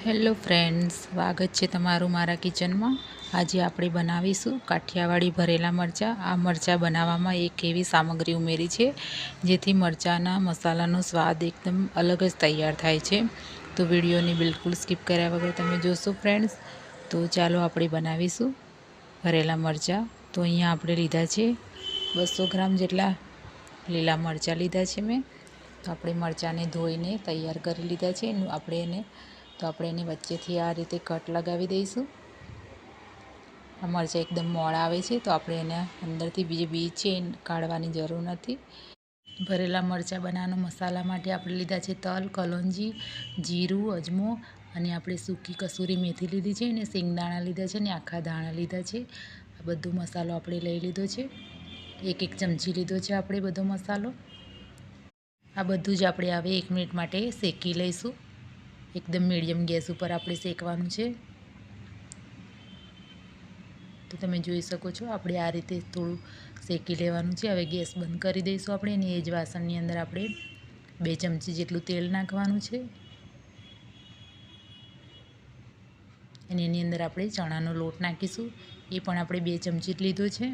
Hello friends, સ્વાગત છે તમારું મારા કિચનમાં। આજે આપણે બનાવીશું કાઠિયાવાડી ભરેલા મરચાં। આ મરચાં બનાવવામાં એક એવી સામગ્રી ઉમેરી છે જેથી મરચાંના મસાલાનો સ્વાદ એકદમ અલગ જ તૈયાર થાય છે। તો વિડીયોને બિલકુલ સ્કીપ કર્યા વગર તમે જોશો ફ્રેન્ડ્સ। તો ચાલો આપણે બનાવીશું ભરેલા મરચાં। તો અહીંયા આપણે લીધા છે 200 ગ્રામ જેટલા લીલા મરચાં લીધા છે મેં। તો આપણે મરચાંને ધોઈને તૈયાર કરી લીધા છે। આપણે એને વચ્ચેથી આ રીતે કટ લગાવી દઈશું। આ મરચાં એકદમ મોળા આવે છે, તો આપણે એના અંદરથી બીજ છે કાઢવાની જરૂર નથી। ભરેલા મરચાં બનાવવાનો મસાલા માટે આપણે લીધા છે તલ, કલોંજી, જીરું, અજમો અને આપણે સૂકી કસૂરી મેથી લીધી છે અને શેંગદાણા લીધા છે અને આખા દાણા લીધા છે। આ બધો મસાલો આપણે લઈ લીધો છે। એક ચમચી લીધો છે આપણે બધો મસાલો। આ બધું જ આપણે હવે 1 મિનિટ માટે શેકી લઈશું। એકદમ મીડિયમ ગેસ ઉપર આપણે શેકવાનું છે। તો તમે જોઈ શકો છો આપણે આ રીતે થોડું શેકી લેવાનું છે। હવે ગેસ બંધ કરી દઈશું આપણે અને એ જ વાસણની અંદર આપણે 2 ચમચી જેટલું તેલ નાખવાનું છે અને એની અંદર આપણે ચણાનો લોટ નાખીશું। એ પણ આપણે 2 ચમચી લીધો છે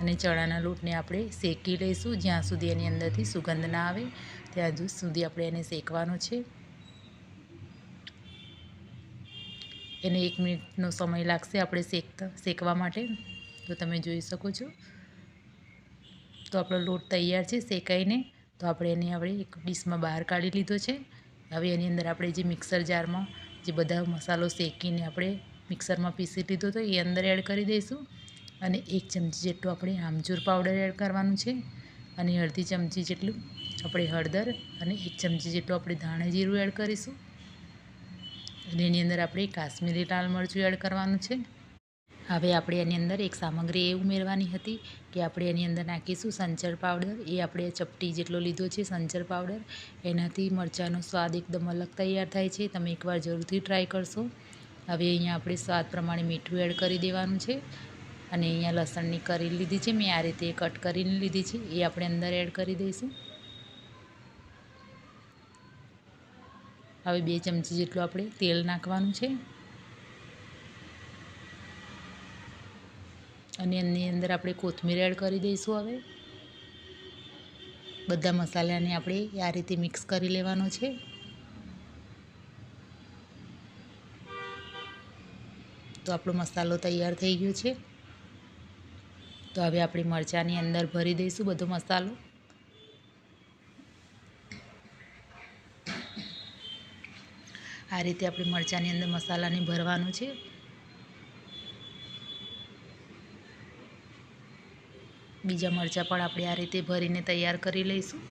અને ચણાના લોટને આપણે શેકી લઈશું જ્યાં સુધી એની અંદરથી સુગંધ ના આવે ત્યાં સુધી આપણે એને શેકવાનો છે। એને 1 મિનિટનો સમય લાગશે આપણે શેકવા માટે। તો તમે જોઈ શકો છો તો આપણો લોટ તૈયાર છે શેકાઈને। તો આપણે એક ડીશમાં બહાર કાઢી લીધો છે। હવે એની અંદર આપણે જે મિક્સર જારમાં જે બધા મસાલો શેકીને આપણે મિક્સરમાં પીસી લીધો તો એ અંદર એડ કરી દઈશું અને 1 ચમચી જેટલું આપણે આમચૂર પાવડર એડ કરવાનું છે અને અડધી ચમચી જેટલું આપણે હળદર અને 1 ચમચી જેટલું આપણે ધાણા જીરું એડ કરીશું અને એની અંદર આપણે કાશ્મીરી લાલ મરચું એડ કરવાનું છે। હવે આપણે એની અંદર એક સામગ્રી એ ઉમેરવાની હતી કે આપણે એની અંદર નાખીશું સંચર પાવડર। એ આપણે ચપટી જેટલો લીધો છે સંચર પાવડર। એનાથી મરચાંનો સ્વાદ એકદમ અલગ તૈયાર થાય છે। તમે એકવાર જરૂરથી ટ્રાય કરશો। હવે અહીંયા આપણે સ્વાદ પ્રમાણે મીઠું એડ કરી દેવાનું છે અને અહીંયા લસણની કરી લીધી છે મેં આ રીતે કટ કરીને લીધી છે એ આપણે અંદર એડ કરી દઈશું। હવે 2 ચમચી જેટલું આપણે તેલ નાખવાનું છે અને એની અંદર આપણે કોથમીર એડ કરી દઈશું। હવે બધા મસાલાને આપણે આ રીતે મિક્સ કરી લેવાનો છે। તો આપણો મસાલો તૈયાર થઈ ગયો છે। તો હવે આપણે મરચાંની અંદર ભરી દઈશું બધો મસાલો। આ રીતે આપણે મરચાંની અંદર મસાલાને ભરવાનું છે। બીજા મરચાં પણ આપણે આ રીતે ભરીને તૈયાર કરી લઈશું।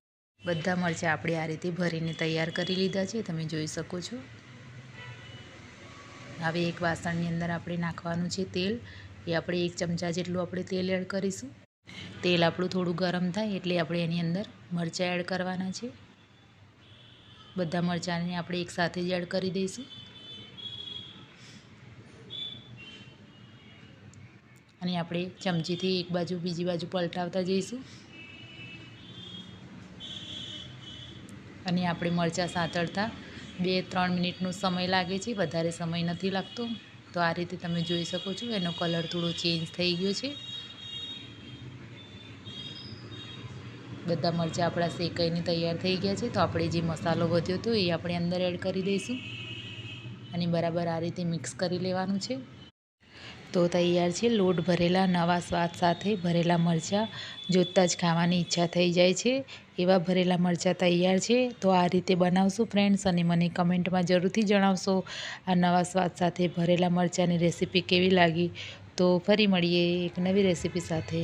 બધા મરચાં આપણે આ રીતે ભરીને તૈયાર કરી લીધા છે, તમે જોઈ શકો છો। હવે એક વાસણની અંદર આપણે નાખવાનું છે તેલ। એ આપણે 1 ચમચા જેટલું આપણે તેલ એડ કરીશું। તેલ આપણું થોડું ગરમ થાય એટલે આપણે એની અંદર મરચાં એડ કરવાના છે। બધા મરચાંને આપણે એકસાથે જ એડ કરી દઈશું અને આપણે ચમચીથી એક બાજુ બીજી બાજુ પલટાવતા જઈશું અને આપણે મરચાં સાંતળતા 2-3 મિનિટનો સમય લાગે છે, વધારે સમય નથી લાગતો। તો આ રીતે તમે જોઈ શકો છો એનો કલર થોડો ચેન્જ થઈ ગયો છે। બધા મરચાં આપણા શેકાઈને તૈયાર થઈ ગયા છે। તો આપણે જે મસાલો વધ્યો હતો એ આપણે અંદર એડ કરી દઈશું અને બરાબર આ રીતે મિક્સ કરી લેવાનું છે। તો તૈયાર છે લોટ ભરેલા નવા સ્વાદ સાથે ભરેલા મરચાં। જોતાં જ ખાવાની ઈચ્છા થઈ જાય છે એવા ભરેલા મરચાં તૈયાર છે। તો આ રીતે બનાવશો ફ્રેન્ડ્સ અને મને કમેન્ટમાં જરૂરથી જણાવશો આ નવા સ્વાદ સાથે ભરેલા મરચાંની રેસીપી કેવી લાગી। તો ફરી મળીએ એક નવી રેસીપી સાથે।